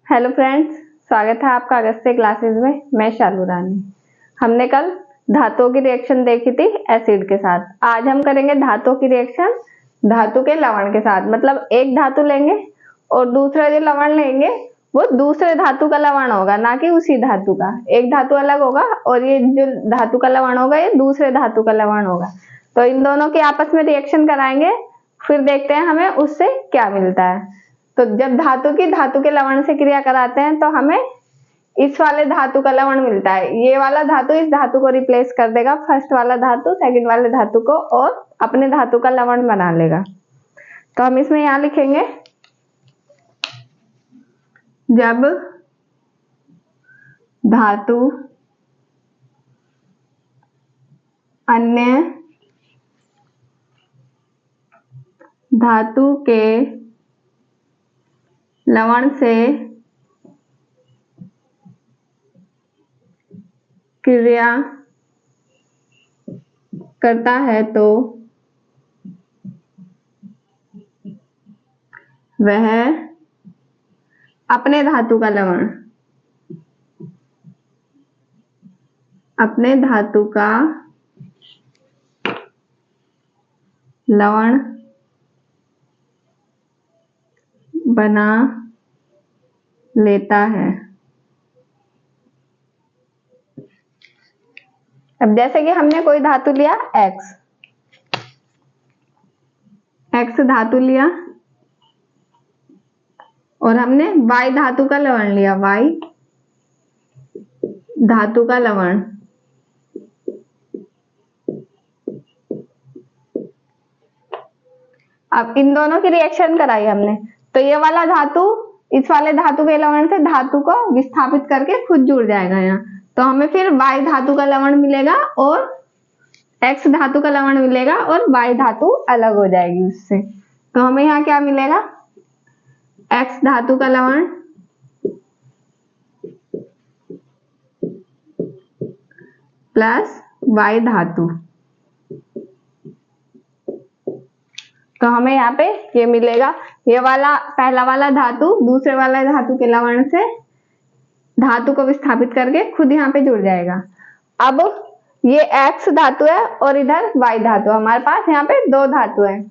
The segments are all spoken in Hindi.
हेलो फ्रेंड्स, स्वागत है आपका अगस्त्य क्लासेस में। मैं शालू रानी। हमने कल धातुओं की रिएक्शन देखी थी एसिड के साथ। आज हम करेंगे धातुओं की रिएक्शन धातु के लवण के साथ। मतलब एक धातु लेंगे और दूसरा जो लवण लेंगे वो दूसरे धातु का लवण होगा, ना कि उसी धातु का। एक धातु अलग होगा और ये जो धातु का लवण होगा ये दूसरे धातु का लवण होगा। तो इन दोनों की आपस में रिएक्शन कराएंगे, फिर देखते हैं हमें उससे क्या मिलता है। तो जब धातु की धातु के लवण से क्रिया कराते हैं तो हमें इस वाले धातु का लवण मिलता है। ये वाला धातु इस धातु को रिप्लेस कर देगा, फर्स्ट वाला धातु सेकंड वाले धातु को, और अपने धातु का लवण बना लेगा। तो हम इसमें यहां लिखेंगे, जब धातु अन्य धातु के लवण से क्रिया करता है तो वह अपने धातु का लवण बना लेता है। अब जैसे कि हमने कोई धातु लिया एक्स धातु लिया और हमने Y धातु का लवण लिया, Y धातु का लवण। अब इन दोनों की रिएक्शन कराई हमने, तो ये वाला धातु इस वाले धातु के लवण से धातु को विस्थापित करके खुद जुड़ जाएगा यहाँ। तो हमें फिर Y धातु का लवण मिलेगा और X धातु का लवण मिलेगा और Y धातु अलग हो जाएगी उससे। तो हमें यहाँ क्या मिलेगा, X धातु का लवण प्लस Y धातु। तो हमें यहाँ पे ये मिलेगा, ये वाला पहला वाला धातु दूसरे वाला धातु के लवण से धातु को विस्थापित करके खुद यहाँ पे जुड़ जाएगा। अब ये X धातु है और इधर Y धातु, हमारे पास यहाँ पे दो धातु है।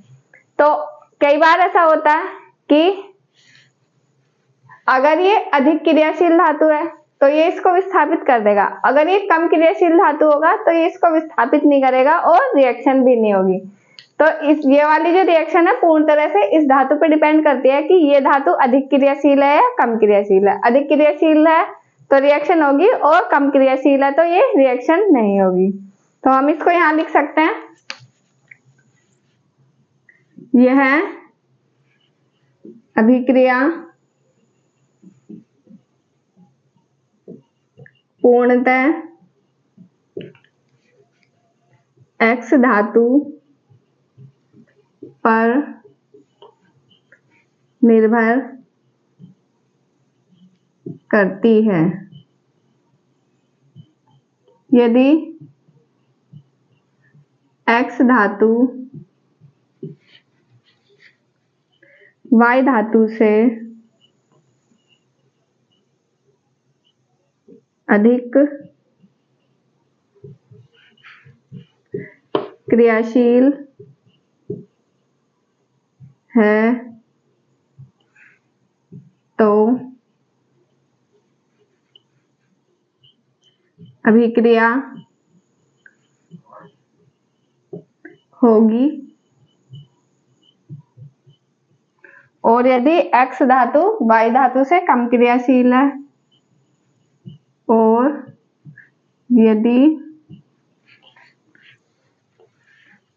तो कई बार ऐसा होता है कि अगर ये अधिक क्रियाशील धातु है तो ये इसको विस्थापित कर देगा, अगर ये कम क्रियाशील धातु होगा तो ये इसको विस्थापित नहीं करेगा और रिएक्शन भी नहीं होगी। तो ये वाली जो रिएक्शन है पूर्ण तरह से इस धातु पे डिपेंड करती है कि ये धातु अधिक क्रियाशील है या कम क्रियाशील है। अधिक क्रियाशील है तो रिएक्शन होगी और कम क्रियाशील है तो ये रिएक्शन नहीं होगी। तो हम इसको यहां लिख सकते हैं, यह अभिक्रिया पूर्णतः X धातु पर निर्भर करती है। यदि X धातु Y धातु से अधिक क्रियाशील है तो अभिक्रिया होगी, और यदि X धातु Y धातु से कम क्रियाशील है और यदि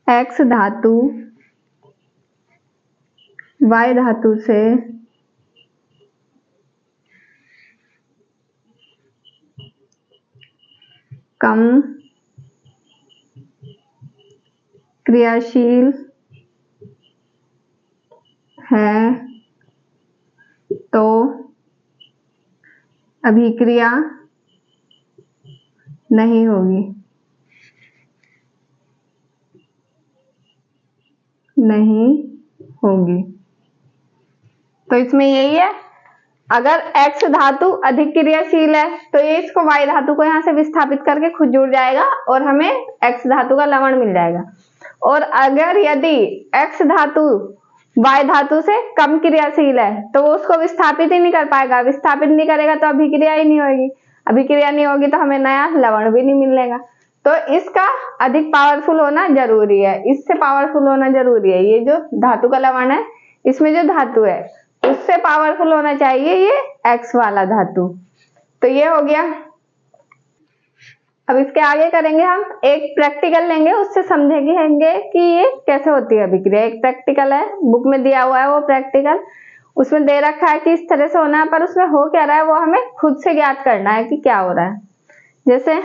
X धातु Y धातु से कम क्रियाशील है तो अभिक्रिया नहीं होगी। तो इसमें यही है अगर X धातु अधिक क्रियाशील है तो ये इसको Y धातु को यहाँ से विस्थापित करके खुद जुड़ जाएगा और हमें X धातु का लवण मिल जाएगा। और अगर यदि X धातु Y धातु से कम क्रियाशील है तो वो उसको विस्थापित ही नहीं कर पाएगा, विस्थापित नहीं करेगा तो अभिक्रिया ही नहीं होगी, अभिक्रिया नहीं होगी तो हमें नया लवण भी नहीं मिलेगा। तो इसका अधिक पावरफुल होना जरूरी है, इससे पावरफुल होना जरूरी है। ये जो धातु का लवण है इसमें जो धातु है उससे पावरफुल होना चाहिए ये X वाला धातु। तो ये हो गया। अब इसके आगे करेंगे हम एक प्रैक्टिकल लेंगे, उससे समझेंगे कि ये कैसे होती है अभिक्रिया। एक प्रैक्टिकल है, बुक में दिया हुआ है वो प्रैक्टिकल, उसमें दे रखा है कि इस तरह से होना है, पर उसमें हो क्या रहा है वो हमें खुद से ज्ञात करना है कि क्या हो रहा है। जैसे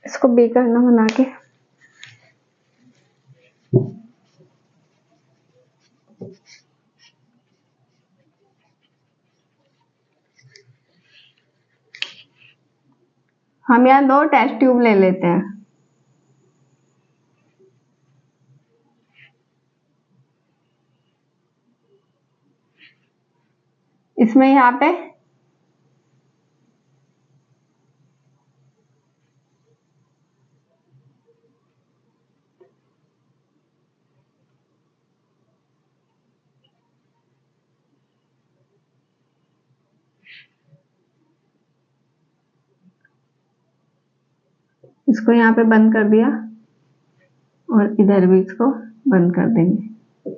इसको बी करना बना के, हम यहाँ 2 टेस्ट ट्यूब ले लेते हैं। इसमें यहाँ पे इसको यहाँ पे बंद कर दिया और इधर भी इसको बंद कर देंगे,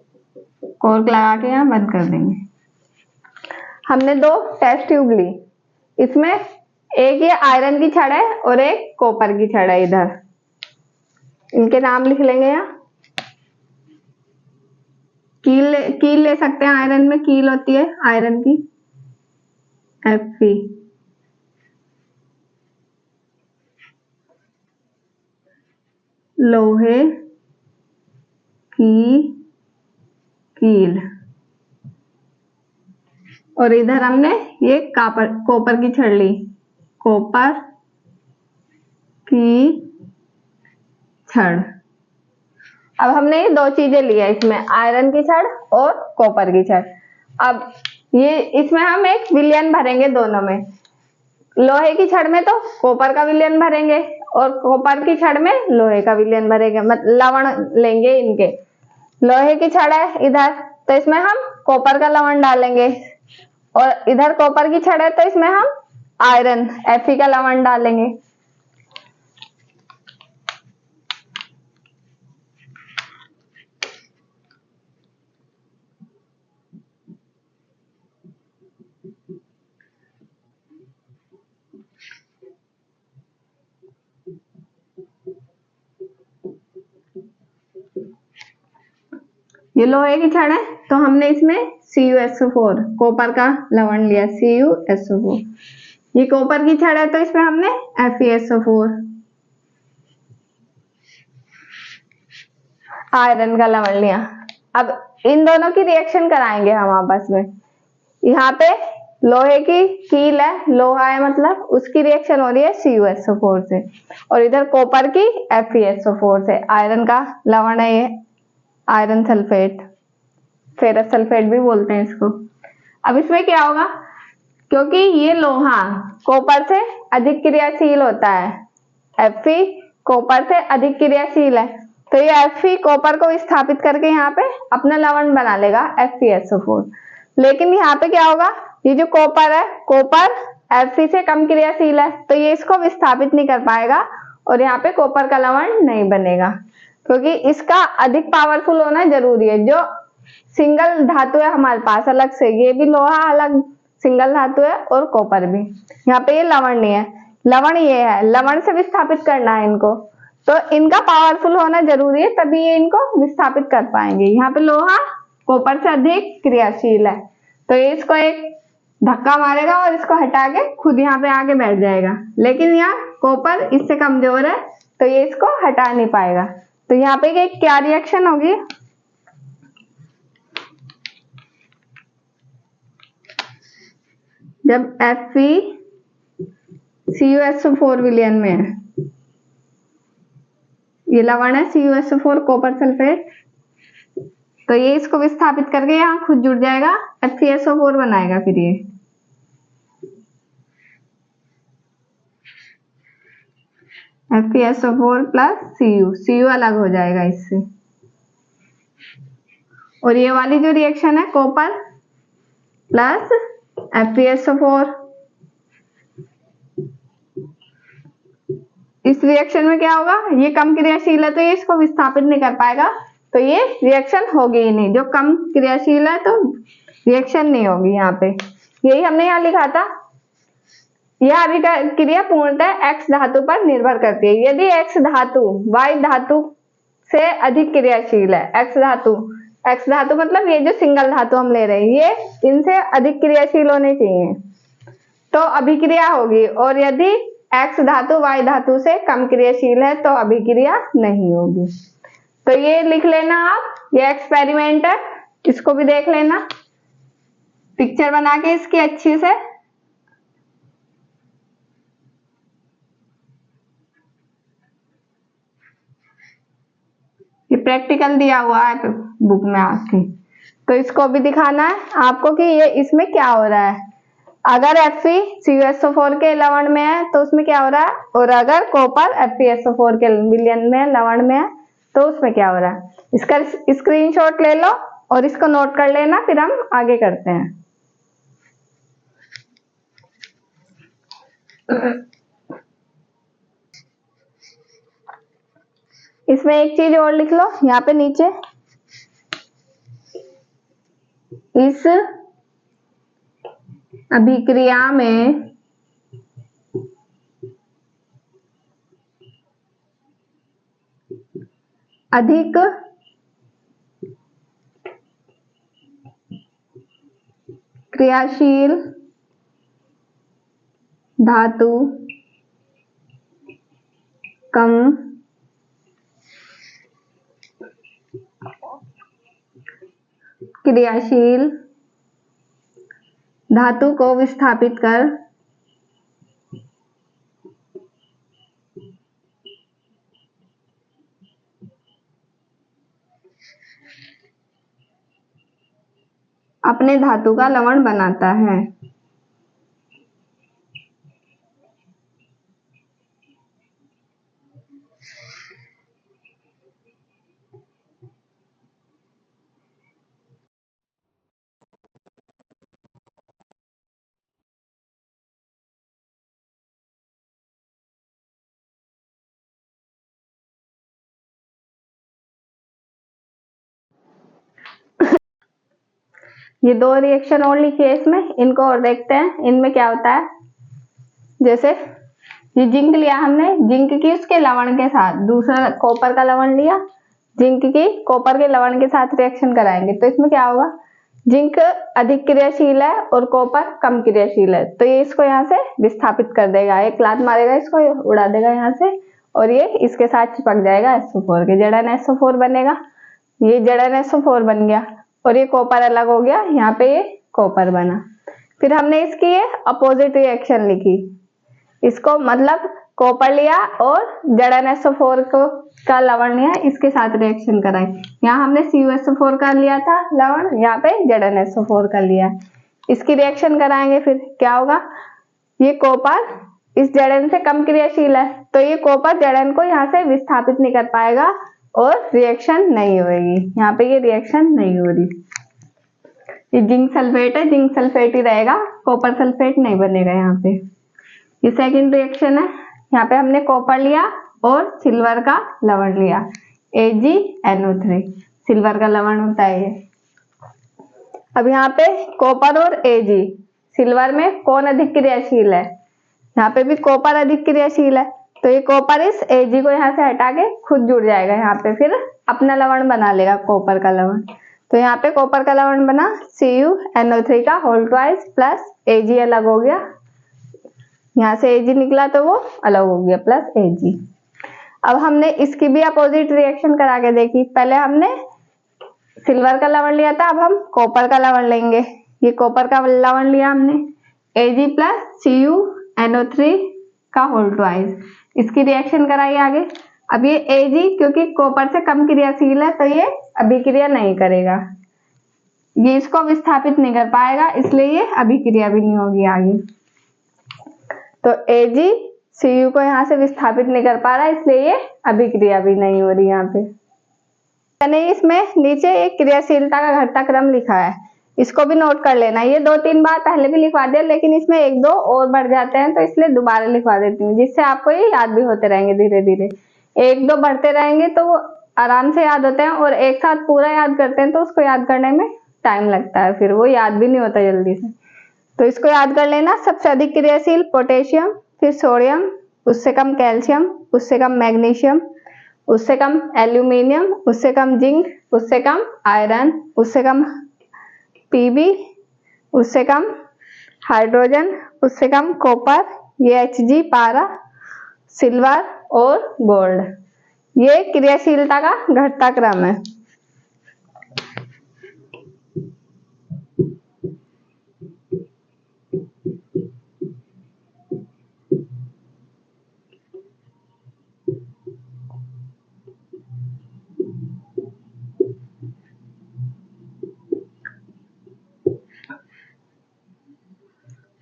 कॉर्क लगा के यहाँ बंद कर देंगे। हमने 2 टेस्ट ट्यूब ली, इसमें एक ये आयरन की छड़ है और एक कॉपर की छड़ है। इधर इनके नाम लिख लेंगे। यहाँ कील ले सकते हैं, आयरन में कील होती है आयरन की Fe, लोहे की कील, और इधर हमने ये कॉपर की छड़ ली, कॉपर की छड़। अब हमने ये 2 चीजें ली है इसमें, आयरन की छड़ और कॉपर की छड़। अब ये इसमें हम एक विलयन भरेंगे दोनों में, लोहे की छड़ में तो कॉपर का विलयन भरेंगे और कॉपर की छड़ में लोहे का विलयन भरेंगे, मतलब लवण लेंगे इनके। लोहे की छड़ है इधर तो इसमें हम कॉपर का लवण डालेंगे, और इधर कॉपर की छड़ है तो इसमें हम आयरन Fe का लवण डालेंगे। ये लोहे की छड़ है तो हमने इसमें CuSO4 कॉपर का लवण लिया, CuSO4। ये कॉपर की छड़ है तो इसमें हमने FeSO4 आयरन का लवण लिया। अब इन दोनों की रिएक्शन कराएंगे हम आपस में। यहाँ पे लोहे की कील है, लोहा है मतलब उसकी रिएक्शन हो रही है CuSO4 से, और इधर कॉपर की FeSO4 से। आयरन का लवण है ये, आयरन सल्फेट, फेरस सल्फेट भी बोलते हैं इसको। अब इसमें क्या होगा, क्योंकि ये लोहा कॉपर से अधिक क्रियाशील होता है, Fe कॉपर से अधिक क्रियाशील है, तो ये Fe कॉपर को विस्थापित करके यहाँ पे अपना लवण बना लेगा FeSO4। लेकिन यहाँ पे क्या होगा, ये जो कॉपर है, कॉपर Fe से कम क्रियाशील है तो ये इसको विस्थापित नहीं कर पाएगा और यहाँ पे कॉपर का लवण नहीं बनेगा, क्योंकि इसका अधिक पावरफुल होना जरूरी है। जो सिंगल धातु है हमारे पास अलग से, ये भी लोहा अलग सिंगल धातु है और कॉपर भी। यहाँ पे ये लवण नहीं है, लवण ये है, लवण से विस्थापित करना है इनको, तो इनका पावरफुल होना जरूरी है तभी ये इनको विस्थापित कर पाएंगे। यहाँ पे लोहा कॉपर से अधिक क्रियाशील है तो ये इसको एक धक्का मारेगा और इसको हटा के खुद यहाँ पे आके बैठ जाएगा, लेकिन यहाँ कॉपर इससे कमजोर है तो ये इसको हटा नहीं पाएगा। तो यहाँ पे क्या रिएक्शन होगी, जब FeCuSO4 विलयन में है, ये लवण है CuSO4 कॉपर सल्फेट, तो ये इसको विस्थापित करके यहाँ खुद जुड़ जाएगा, FeSO4 बनाएगा। फिर ये FeSO4 प्लस Cu अलग हो जाएगा इससे। और ये वाली जो रिएक्शन है कॉपर प्लस FeSO4, इस रिएक्शन में क्या होगा, ये कम क्रियाशील है तो ये इसको विस्थापित नहीं कर पाएगा, तो ये रिएक्शन होगी ही नहीं। जो कम क्रियाशील है तो रिएक्शन नहीं होगी यहाँ पे। यही हमने यहाँ लिखा था। यह अभिक्रिया पूर्णतः X धातु पर निर्भर करती है। यदि X धातु Y धातु से अधिक क्रियाशील है, X धातु मतलब ये जो सिंगल धातु हम ले रहे हैं, ये इनसे अधिक क्रियाशील होने चाहिए तो अभिक्रिया होगी, और यदि X धातु Y धातु से कम क्रियाशील है तो अभिक्रिया नहीं होगी। तो ये लिख लेना आप, ये एक्सपेरिमेंट है, इसको भी देख लेना पिक्चर बना के इसकी अच्छी से। ये प्रैक्टिकल दिया हुआ है बुक में आपकी, तो इसको भी दिखाना है आपको कि ये इसमें क्या हो रहा है। अगर FeCuSO4 के लवण में है तो उसमें क्या हो रहा है, और अगर कॉपर FeSO4 के विलयन में लवण में है तो उसमें क्या हो रहा है। इसका स्क्रीनशॉट ले लो और इसको नोट कर लेना, फिर हम आगे करते हैं। इसमें एक चीज और लिख लो यहाँ पे नीचे, इस अभिक्रिया में अधिक क्रियाशील धातु कम क्रियाशील धातु को विस्थापित कर अपने धातु का लवण बनाता है। ये दो रिएक्शन और लिखी है इसमें, इनको और देखते हैं इनमें क्या होता है। जैसे ये जिंक लिया हमने, जिंक की उसके लवण के साथ, दूसरा कॉपर का लवण लिया, जिंक की कॉपर के लवण के साथ रिएक्शन कराएंगे तो इसमें क्या होगा, जिंक अधिक क्रियाशील है और कॉपर कम क्रियाशील है, तो ये इसको यहाँ से विस्थापित कर देगा, एक लात मारेगा इसको, उड़ा देगा यहाँ से, और ये इसके साथ चिपक जाएगा SO4 के, ZnSO4 बनेगा। ये ZnSO4 बन गया और ये कॉपर अलग हो गया, यहाँ पे ये कॉपर बना। फिर हमने इसकी ये अपोजिट रिएक्शन लिखी, इसको मतलब कॉपर लिया और ZnSO4 को का लवण लिया, इसके साथ रिएक्शन कराई। यहाँ हमने CuSO4 का लिया था लवण, यहाँ पे ZnSO4 का लिया, इसकी रिएक्शन कराएंगे। फिर क्या होगा, ये कॉपर इस Zn से कम क्रियाशील है तो ये कॉपर Zn को यहाँ से विस्थापित नहीं कर पाएगा और रिएक्शन नहीं होगी, यहाँ पे ये रिएक्शन नहीं हो रही। ये जिंक सल्फेट है, जिंक सल्फेट ही रहेगा, कॉपर सल्फेट नहीं बनेगा यहाँ पे। ये सेकंड रिएक्शन है, यहाँ पे हमने कॉपर लिया और सिल्वर का लवण लिया, AgNO3, सिल्वर का लवण होता है ये। अब यहाँ पे कॉपर और Ag, सिल्वर में कौन अधिक क्रियाशील है, यहाँ पे भी कॉपर अधिक क्रियाशील है, तो ये कॉपर इस Ag को यहाँ से हटा के खुद जुड़ जाएगा यहाँ पे, फिर अपना लवण बना लेगा कॉपर का लवण। तो यहाँ पे कॉपर का लवण बना CuNO3 का होल ट्वाइस प्लस Ag अलग हो गया, यहाँ से Ag निकला तो वो अलग हो गया प्लस Ag। अब हमने इसकी भी अपोजिट रिएक्शन करा के देखी, पहले हमने सिल्वर का लवण लिया था, अब हम कॉपर का लवण लेंगे। ये कॉपर का लवण लिया हमने, Ag प्लस CuNO3 का होल ट्वाइस। इसकी रिएक्शन कराइए आगे। अब ये Ag क्योंकि कॉपर से कम क्रियाशील है तो ये अभिक्रिया नहीं करेगा, ये इसको विस्थापित नहीं कर पाएगा, इसलिए ये अभिक्रिया भी नहीं होगी आगे। तो Ag Cu को यहाँ से विस्थापित नहीं कर पा रहा, इसलिए ये अभिक्रिया भी नहीं हो रही यहाँ पे। मैंने इसमें नीचे एक क्रियाशीलता का घटता क्रम लिखा है, इसको भी नोट कर लेना। ये 2-3 बार पहले भी लिखवा दिया, लेकिन इसमें 1-2 और बढ़ जाते हैं तो इसलिए दोबारा लिखवा देती हूँ, जिससे आपको ये याद भी होते रहेंगे धीरे धीरे। 1-2 बढ़ते रहेंगे तो वो आराम से याद होते हैं, और एक साथ पूरा याद करते हैं तो उसको याद करने में टाइम लगता है, फिर वो याद भी नहीं होता जल्दी से। तो इसको याद कर लेना। सबसे अधिक क्रियाशील पोटेशियम, फिर सोडियम, उससे कम कैल्शियम, उससे कम मैग्नीशियम, उससे कम एल्यूमिनियम, उससे कम जिंक, उससे कम आयरन, उससे कम Pb, उससे कम हाइड्रोजन, उससे कम कॉपर, ये Hg पारा, सिल्वर और गोल्ड। ये क्रियाशीलता का घटता क्रम है।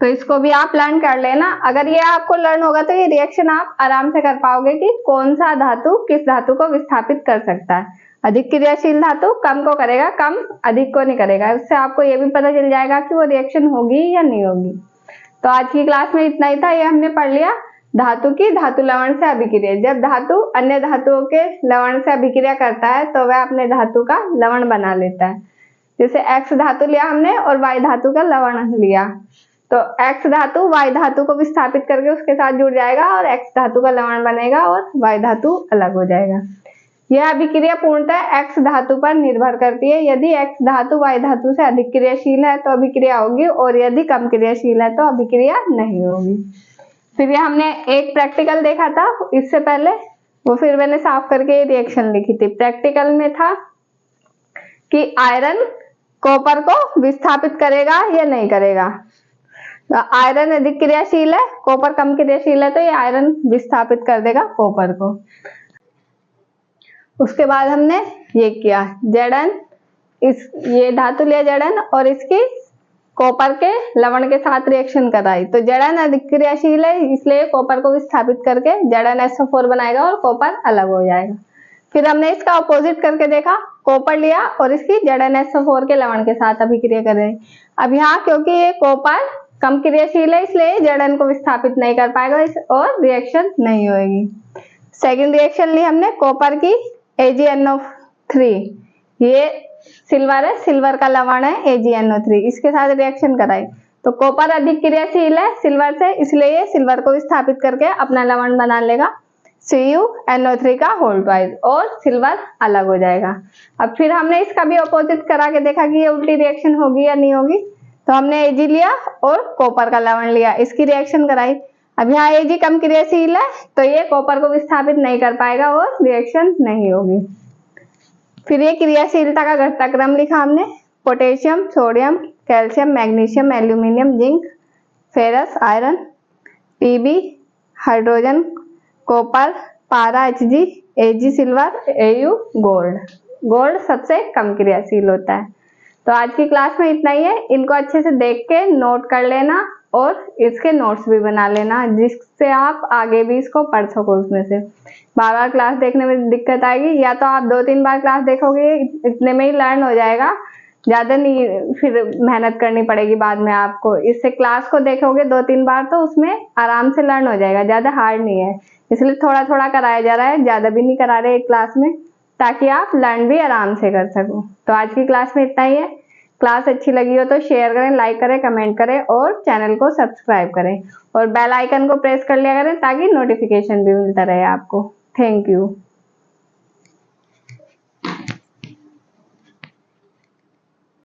तो इसको भी आप लर्न कर लेना। अगर ये आपको लर्न होगा तो ये रिएक्शन आप आराम से कर पाओगे कि कौन सा धातु किस धातु को विस्थापित कर सकता है। अधिक क्रियाशील धातु कम को करेगा, कम अधिक को नहीं करेगा। उससे आपको ये भी पता चल जाएगा कि वो रिएक्शन होगी या नहीं होगी। तो आज की क्लास में इतना ही था। ये हमने पढ़ लिया धातु की धातु लवण से अभिक्रिया। जब धातु अन्य धातुओं के लवण से अभिक्रिया करता है तो वह अपने धातु का लवण बना लेता है। जैसे X धातु लिया हमने और Y धातु का लवण लिया, तो X धातु Y धातु को विस्थापित करके उसके साथ जुड़ जाएगा और X धातु का लवण बनेगा और Y धातु अलग हो जाएगा। यह अभिक्रिया पूर्णतः X धातु पर निर्भर करती है। यदि X धातु Y धातु से अधिक क्रियाशील है तो अभिक्रिया होगी, और यदि कम क्रियाशील है तो अभिक्रिया नहीं होगी। फिर ये हमने एक प्रैक्टिकल देखा था इससे पहले, वो फिर मैंने साफ करके रिएक्शन लिखी थी। प्रैक्टिकल में था कि आयरन कॉपर को विस्थापित करेगा या नहीं करेगा। आयरन अधिक क्रियाशील है, कॉपर कम क्रियाशील है, तो ये आयरन विस्थापित कर देगा कॉपर को। उसके बाद हमने ये किया Zn, ये धातु लिया Zn और इसकी कॉपर के लवण के साथ रिएक्शन कराई। तो Zn अधिक क्रियाशील है, इसलिए कॉपर को विस्थापित करके ZnSO4 बनाएगा और कॉपर अलग हो जाएगा। फिर हमने इसका अपोजिट करके देखा, कॉपर लिया और इसकी ZnSO4 के लवण के साथ अभिक्रिया कर रहे। अब यहाँ क्योंकि ये कॉपर कम क्रियाशील है इसलिए Zn को विस्थापित नहीं कर पाएगा और रिएक्शन नहीं होगी। सेकंड रिएक्शन ली हमने कॉपर की AgNO3, ये सिल्वर है, सिल्वर का लवण है AgNO3, इसके साथ रिएक्शन कराई। तो कॉपर अधिक क्रियाशील है सिल्वर से, इसलिए ये सिल्वर को विस्थापित करके अपना लवण बना लेगा CuNO3 का होल ट्वाइस और सिल्वर अलग हो जाएगा। अब फिर हमने इसका भी अपोजिट करा के देखा कि ये उल्टी रिएक्शन होगी या नहीं होगी। तो हमने Ag लिया और कॉपर का लवण लिया, इसकी रिएक्शन कराई। अब यहाँ Ag कम क्रियाशील है तो ये कॉपर को विस्थापित नहीं कर पाएगा और रिएक्शन नहीं होगी। फिर ये क्रियाशीलता का घटता क्रम लिखा हमने, potassium, sodium, calcium, magnesium, aluminium, zinc, ferrous, iron, Pb, hydrogen, copper, पारा, Hg, Ag silver, Au gold. Gold सबसे कम क्रियाशील होता है। तो आज की क्लास में इतना ही है। इनको अच्छे से देख के नोट कर लेना और इसके नोट्स भी बना लेना, जिससे आप आगे भी इसको पढ़ सको। उसमें से बार बार क्लास देखने में दिक्कत आएगी, या तो आप 2-3 बार क्लास देखोगे, इतने में ही लर्न हो जाएगा, ज़्यादा नहीं फिर मेहनत करनी पड़ेगी बाद में आपको। इससे क्लास को देखोगे 2-3 बार तो उसमें आराम से लर्न हो जाएगा, ज़्यादा हार्ड नहीं है। इसलिए थोड़ा थोड़ा कराया जा रहा है, ज़्यादा भी नहीं करा रहे एक क्लास में, ताकि आप लर्न भी आराम से कर सको। तो आज की क्लास में इतना ही है। क्लास अच्छी लगी हो तो शेयर करें, लाइक करें, कमेंट करें और चैनल को सब्सक्राइब करें और बेल आइकन को प्रेस कर लिया करें ताकि नोटिफिकेशन भी मिलता रहे आपको। Thank you.